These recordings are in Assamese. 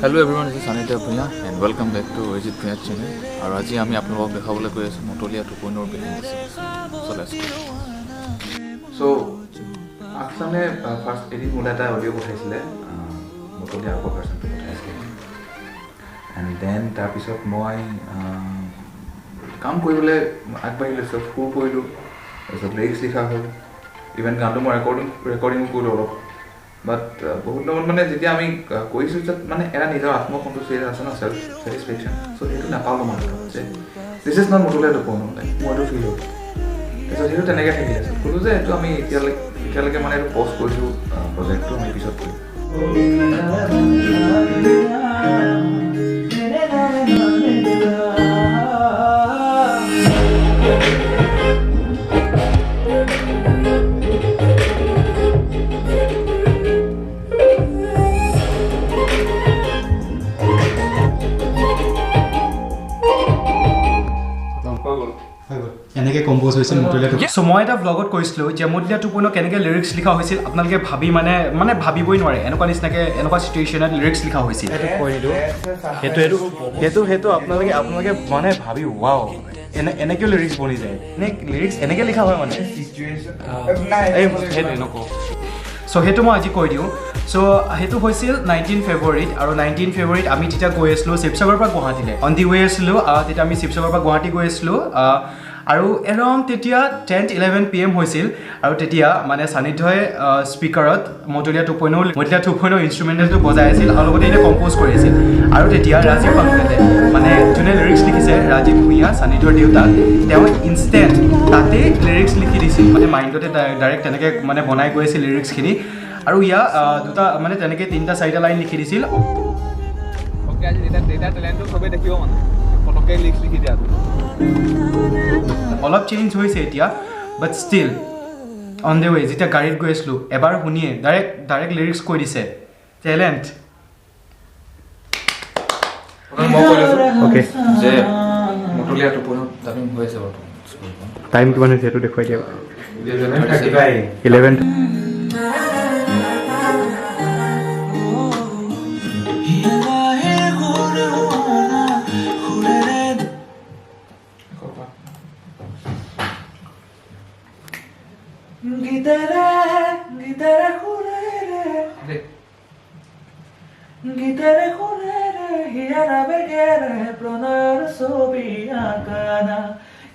Hello everyone, this is Anita Bhuya and welcome back to Ajit Bhuya channel. और आज ही আমি আপোনালোকক দেখাবলৈ গৈ আছোঁ মটলীয়া 2.0 behind the scenes. So let's go. So আকসামে ফার্স্ট এডিট মোলে এটা অডিও পঠাইছিলে মটলীয়া আগৰ ভাৰ্চনটো পঠাইছিলে and then তাৰ পিছত মই কাম কৰিবলৈ আগবাঢ়িলোঁ সব সুৰ কৰিলোঁ তাৰপিছত লিৰিক্স লিখা হ'ল ইভেন গানটো মই ৰেকৰ্ডিং কৰিলোঁ অলপ বাট বহুত লগত মানে যেতিয়া আমি কৈছোঁ যে মানে এটা নিজৰ আত্মসন্তুষ্টি আছে ন সেল্ফ স্যাটিসফ্যাকশন সো সেইটো নাপালোঁ মানে যে দিছ ইজ নট মটলীয়া 2.0 লাইক মইটো ফিল হ'ল তাৰপিছত সেইটো তেনেকৈ থাকি আছে ক'লোঁ যে এইটো আমি এতিয়ালৈকে মানে এইটো পষ্ট কৰিছোঁ প্ৰজেক্টটো আমি পিছত কৰিম এনেকৈ কম্প'জ হৈছিল মটলীয়া 2.0 চ' মই এটা ব্লগত কৈছিলোঁ যে মটলীয়া 2.0 কেনেকৈ লিৰিক্স লিখা হৈছিল আপোনালোকে ভাবি মানে ভাবিবই নোৱাৰে এনেকুৱা নিচিনাকৈ এনেকুৱা চিটুৱেশ্যনত লিৰিক্স লিখা হৈছিল সেইটো আপোনালোকে মানে ভাবি ৱাও এনেকৈও লিৰিক্স বনি যায় লিৰিক্স এনেকৈ লিখা হয় মানে চ' সেইটো মই আজি কৈ দিওঁ চ' সেইটো হৈছিল 19 ফেব্ৰুৱাৰীত আৰু 19 ফেব্ৰুৱাৰীত আমি তেতিয়া গৈ আছিলোঁ শিৱসাগৰৰ পৰা গুৱাহাটীলৈ অন দি ৱে আছিলোঁ তেতিয়া আমি শিৱসাগৰৰ পৰা গুৱাহাটী গৈ আছিলোঁ আৰু এৰাউণ্ড তেতিয়া 10-11 PM হৈছিল আৰু তেতিয়া মানে সান্নিধ্যই স্পীকাৰত মটলীয়া 2.0 ইনষ্ট্ৰুমেণ্টেলটো বজাই আছিল আৰু লগতে এনে কম্প'জ কৰি আছিল আৰু তেতিয়া ৰাজীৱ পাংকালে মানে যোনে লিৰিক্স লিখিছে ৰাজীৱ ভূঞা সান্নিধ্যৰ দেউতাক তেওঁ ইনষ্টেণ্ট তাতে লিৰিক্স লিখি দিছিল মানে মাইণ্ডতে ডাইৰেক্ট তেনেকৈ মানে বনাই গৈ আছিল লিৰিক্সখিনি আৰু ইয়াত দুটা মানে তেনেকৈ 3-4টা লাইন লিখি দিছিল ওকে আজি ডেটা টেলেণ্টটো সবে দেখিব মানে পটককৈ লিৰিক্স লিখি দিয়া অলপ চেঞ্জ হৈছে এতিয়া but still on the way যেতিয়া গাড়ীত গৈ আছিলোঁ এবাৰ শুনিয়ে ডাইৰেক্ট লিৰিক্স কৈ দিছে টেলেণ্ট অ'কে যে মটলীয়া 2.0 ডাবিং হৈ আছে বৰ্তমান টাইম কিমান হৈছে সেইটো দেখুৱাই দিয়া 11 গীতাৰে শুনেৰে হিয়াৰা বেগেৰে প্ৰণয়ৰ ছবি আঁকানা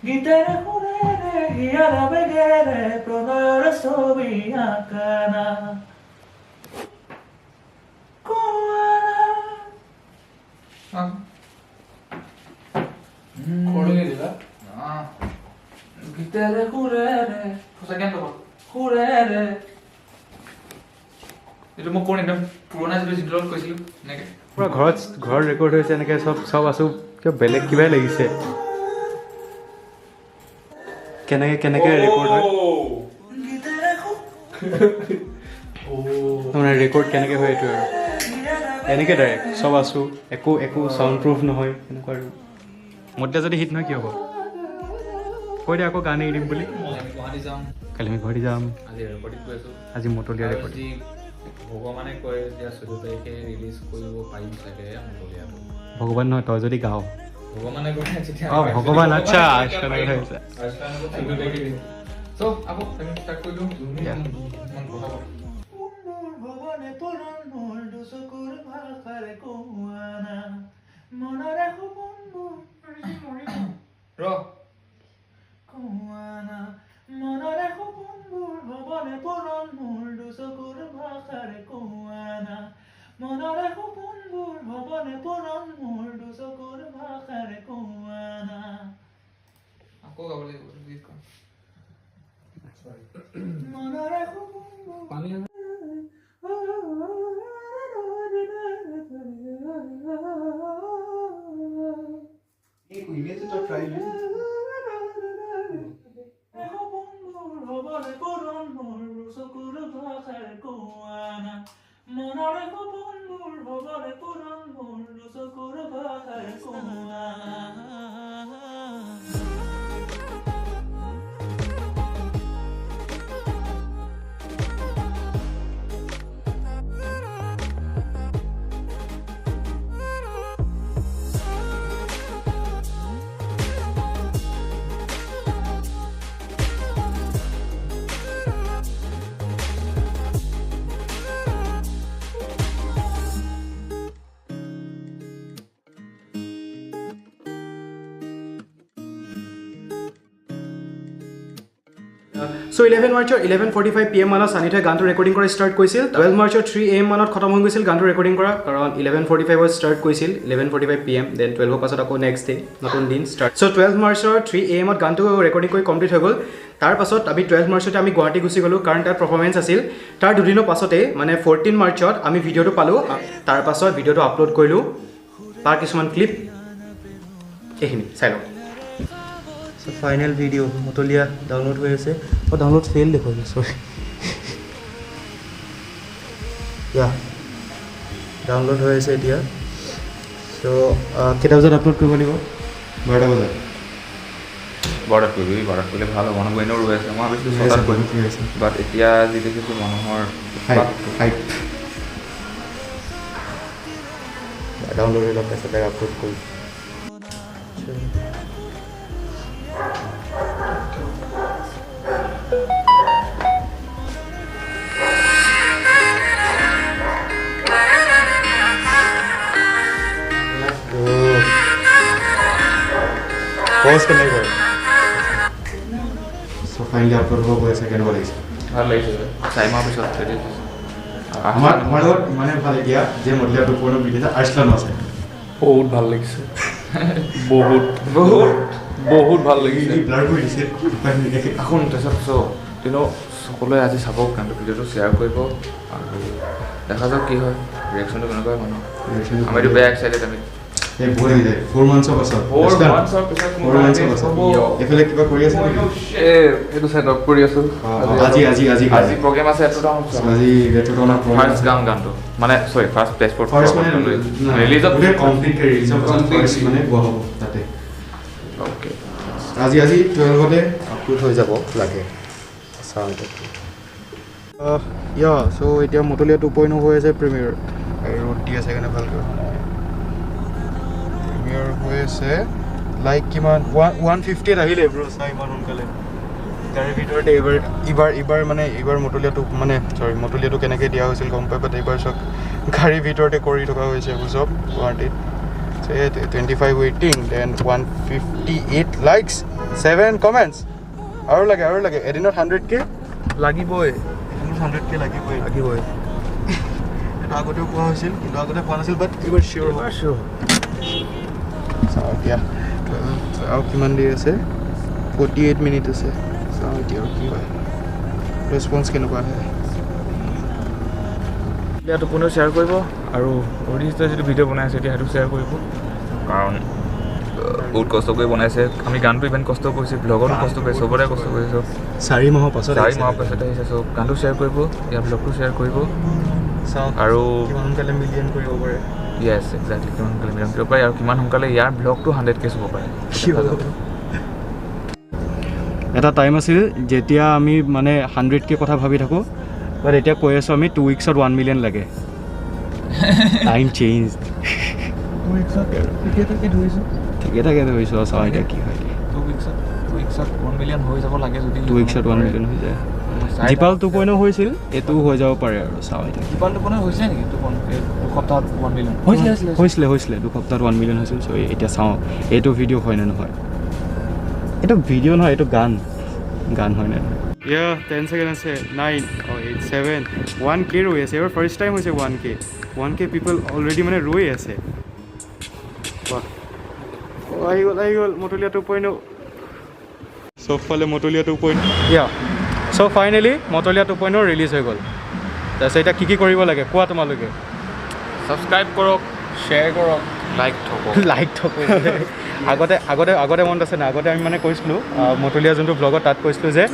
গীতাৰে শুনেৰে হিয়াৰা বেগেৰে প্ৰণয়ৰ ছবি আঁকানা গীতাৰে শুনেৰে শুনেৰে এইটো মই কোন একদম পুৰণা যিটো চিত্ৰত কৈছিলোঁ এনেকৈ পূৰা ঘৰত ৰেকৰ্ড হৈছে এনেকৈ চব আছোঁ কিবা বেলেগ কিবাই লাগিছে কেনেকৈ ৰেকৰ্ড হয় মানে ৰেকৰ্ড কেনেকৈ হয় এইটো আৰু এনেকৈ ডাইৰেক্ট চব আছোঁ একো চাউণ্ড প্ৰুফ নহয় এনেকুৱা আৰু মটলীয়া যদি হিট নহয় কি হ'ব কৈ দিয়া আকৌ গান এৰি দিম বুলি গুৱাহাটী যাম কালি আমি গুৱাহাটী যাম আজি ৰেকৰ্ডিং কৰি আছোঁ আজি মটলীয়া ৰেকৰ্ড ভগৱানে কয় এতিয়া 14 তাৰিখে ৰিলিজ কৰিব পাৰিম চাগে মটলীয়াটো ভগৱান নহয় তই যদি গাৱ ভগৱানে কয় যেতিয়া ভগৱান আচ্ছা চ' আকৌ আমি ষ্টাৰ্ট কৰি দিওঁ ইমান কথা ভৱনে পৰণ মোৰ দুচকুৰ ভাষাৰে কোৱানা মনৰে সপোনবোৰ ৰ কোৱানা মনৰে সপোনবোৰ ভৱনে পৰণ মোৰ দুচকুৰ ভাষাৰে কোৱানা মনৰে সপোনবোৰ ভৱনে পৰণ মোৰ দুচকুৰ ভাষাৰে কোৱানা আকৌ গাব লাগিব গীত খন মনৰে সপোনবোৰ পানী ভৱনে পৰণ মোৰ দুচকুৰ ভাষাৰে কোৱানা মনৰে সপোনবোৰ ভৱনে পৰণ মোৰ দুচকুৰ ভাষাৰে কোৱানা চ' 11 মাৰ্চৰ 11:45 PM মানত সানিথাই গানটো ৰেকৰ্ডিং কৰা ষ্টাৰ্ট কৰিছিল 12 মাৰ্চৰ 3 AM মানত খতম হৈ গৈছিল গানটো ৰেকৰ্ডিং কৰা কাৰণ 11:45 ষ্টাৰ্ট কৰিছিল 11:45 PM দেন 12 পাছত আকৌ নেক্সট ডে নতুন দিন ষ্টাৰ্ট চ' 12 মাৰ্চৰ 3 AM ত গানটো ৰেকৰ্ডিং কৰি কমপ্লিট হৈ গ'ল তাৰ পাছত আমি 12 মাৰ্চতে আমি গুৱাহাটী গুচি গ'লোঁ কাৰণ তাত পাৰফৰ্মেঞ্চ আছিল তাৰ দুদিনৰ পাছতে মানে 14 মাৰ্চত আমি ভিডিঅ'টো পালোঁ তাৰ পাছত ভিডিঅ'টো আপলোড কৰিলোঁ তাৰ কিছুমান ক্লিপ এইখিনি চাই লওক চ' ফাইনেল ভিডিঅ' মতলীয়া ডাউনলোড হৈ আছে ডাউনলোড ফেইল দেখুৱাব চৰি ডাউনলোড হৈ আছে এতিয়া চ' কেইটা বজাত আপলোড কৰিব লাগিব 12টা বজাত বাৰত কৰিবি বাৰত কৰিলে ভাল হ'ব মানুহ এনেও ৰৈ আছে মই ভাবিছিলোঁ 6টাত কৰিম বাট এতিয়া যি দেখিছোঁ মানুহৰ ডাউনলোড হৈ লওক তাৰপিছত আপলোড কৰিম পজ কেনেকৈ চ' ফাইনেলি আপলোড হ'ব গৈ আছে কেনেকুৱা লাগিছে ভাল লাগিছে 4 মাহ পিছত আমাৰ লগত ইমানে ভাল এতিয়া যে মতলীয়া দুপৰৰ ভিডিঅ'ত আৰ্চলানো আছে বহুত ভাল লাগিছে বহুত বহুত বহুত ভাল লাগিছে ব্লাৰ কৰি দিছে আকৌ তাৰপিছত সকলোৱে আজি চাব গানটো ভিডিঅ'টো শ্বেয়াৰ কৰিব আৰু দেখা যাওক কি হয় ৰিয়েকশ্যনটো কেনেকুৱা মানুহ আমিতো বেয়া এক্সাইটেড আমি বহুত হৈ যায় 4 মান্থছৰ পাছত 4 মান্থছৰ পাছত এইফালে কিবা কৰি আছে নেকি এইটো ছেটআপ কৰি আছোঁ আজি প্ৰগ্ৰেম আছে আজি ৰেটুটনৰ ফাৰ্ষ্ট গানটো মানে চৰি ফাৰ্ষ্ট প্লেচপৰ্ট ৰিলিজত ফাৰ্ষ্ট মানে গোৱা হ'ব তাতে অ'কে আজি 12তে আপলোড হৈ যাব লাগে চাওঁ চ' এতিয়া মতলীয়া 2.0 হৈ আছে প্ৰিমিয়াৰ ৰ'দ দি আছে কাৰণে ভালকৈ প্ৰিমিয়াৰ হৈ আছে লাইক কিমান 150 আহিলে ব্ৰ চাই ইমান সোনকালে তাৰে ভিতৰতে এইবাৰ মতলীয়াটো কেনেকৈ দিয়া হৈছিল গম পাই বাট এইবাৰ চব গাড়ীৰ ভিতৰতে কৰি থকা হৈছে এইবোৰ চব গুৱাহাটীত 25 ৱেইটিং দেন 158 লাইকছ 7 কমেণ্টছ আৰু লাগে এদিনত 100K লাগিবই লাগিবই এইটো আগতেও কোৱা হৈছিল কিন্তু আগতে কোৱা নাছিল বাট এইবাৰ চিয়'ৰ চাওঁ এতিয়া আৰু কিমান দেৰি আছে 48 মিনিট আছে চাওঁ এতিয়া আৰু কি হয় ৰেছপন্স কেনেকুৱা আহে এতিয়া টোপনিও শ্বেয়াৰ কৰিব আৰু অৰিজিতে যিটো ভিডিঅ' বনাই আছে এতিয়া সেইটো শ্বেয়াৰ কৰিব কাৰণ বহুত কষ্ট কৰি বনাইছে আমি গানটো ইমান কষ্ট কৰিছোঁ ব্লগতো কষ্ট কৰিছোঁ চবৰে কষ্ট কৰিছোঁ 4 মাহৰ পাছত আহিছে চ' গানটো শ্বেয়াৰ কৰিব ইয়াৰ ব্লগটো শ্বেয়াৰ কৰিব চাওঁ আৰু কিমান সোনকালে মিলিয়ন কৰিব পাৰে য়েছ এক্সেক্টলি কিমান সোনকালে মিলিয়ন কৰিব পাৰে আৰু কিমান সোনকালে ইয়াৰ ব্লগটো 100K চুব পাৰে এটা টাইম আছিল যেতিয়া আমি মানে 100K কথা ভাবি থাকোঁ বাট এতিয়া কৈ আছোঁ আমি 2 উইকছত 1 মিলিয়ন লাগে টাইম চেঞ্জ 2 উইকছত ঠিকে থাকে ধৰিছোঁ চাওঁ এতিয়া কি হয় 2 উইকছত 1 মিলিয়ন হৈ যাব লাগে যদি 2 উইকছত 1 মিলিয়ন হৈ যায় জীপাল 2.0 হৈছিল এইটো হৈ যাব পাৰে আৰু চাওঁ এতিয়া জীপাল 2.0 হৈছে নেকি দুসপ্তাহত 1 মিলিয়ন হৈছিলে 2 সপ্তাহত 1 মিলিয়ন হৈছিল চ' এতিয়া চাওঁ এইটো ভিডিঅ' হয় নে নহয় এইটো ভিডিঅ' নহয় এইটো গান হয় নে নহয় 10 ছেকেণ্ড আছে 9 8 7 1K ৰৈ আছে এবাৰ ফাৰ্ষ্ট টাইম হৈছে 1K পিপল অলৰেডি মানে ৰৈ আছে আহি গ'ল মতলীয়া 2.0 চবফালে মতলীয়া 2.0 চ' ফাইনেলি মতলীয়া 2.0 ৰিলিজ হৈ গ'ল তাৰপিছত এতিয়া কি কৰিব লাগে কোৱা তোমালোকে ছাবস্ক্ৰাইব কৰক শ্বেয়াৰ কৰক লাইক থ'ব আগতে মনত আছে না আগতে আমি মানে কৈছিলোঁ মতলীয়া যোনটো ব্লগত তাত কৈছিলোঁ যে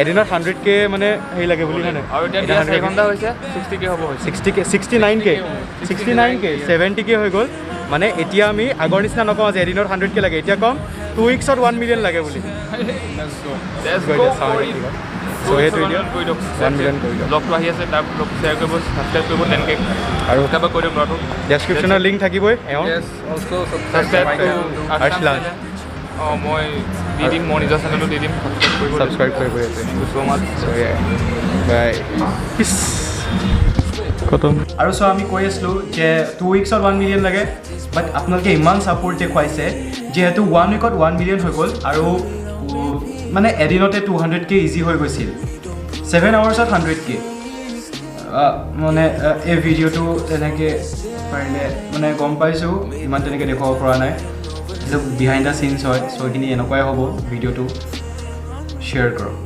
এদিনত 100K মানে হেৰি লাগে বুলি মানে আৰু এতিয়া 4 ঘণ্টা হৈছে 60K হ'ব 69K 70K হৈ গ'ল মানে এতিয়া আমি আগৰ নিচিনা নকওঁ যে এদিনত 100K লাগে এতিয়া কম 2 উইকছত 1 মিলিয়ন লাগে বুলি চ' সেইটো ভিডিঅ' 1 মিলিয়ন কৰি দিয়ক ব্লগটো আহি আছে তাৰ ব্লগ শ্বেয়াৰ কৰিব ছাবস্ক্ৰাইব কৰিব 10K আৰু তাৰপৰা কৈ দিয়ক ল'ৰাটো ডেছক্ৰিপশ্যনৰ লিংক থাকিবই ছাবস্ক্ৰাইব আৰ্চলান মই দি দিম মই নিজৰ চেনেলটো দি দিম ছাবস্ক্ৰাইব কৰিব থেংক ইউ ছ' মাছ বাই খতম আৰু চ' আমি কৈ আছিলোঁ যে 2 উইকছত 1 মিলিয়ন লাগে বাট আপোনালোকে ইমান ছাপোৰ্ট দেখুৱাইছে যিহেতু 1 উইকত 1 মিলিয়ন হৈ গ'ল আৰু মানে এদিনতে 200K ইজি হৈ গৈছিল 7 আৱাৰ্ছত 100K মানে এই ভিডিঅ'টো তেনেকৈ পাৰিলে মানে গম পাইছোঁ ইমান তেনেকৈ দেখুৱাব পৰা নাই এইটো বিহাইণ্ড দ্য চিনছ হয় চ' এইখিনি এনেকুৱাই হ'ব ভিডিঅ'টো শ্বেয়াৰ কৰক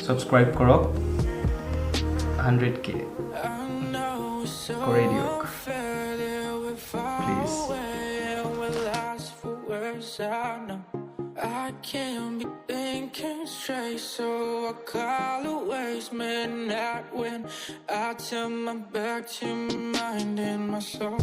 ছাবস্ক্ৰাইব কৰক 100K কৰি দিয়ক please I can't be thinking straight, so I call away midnight when I turn my back to my mind and my soul.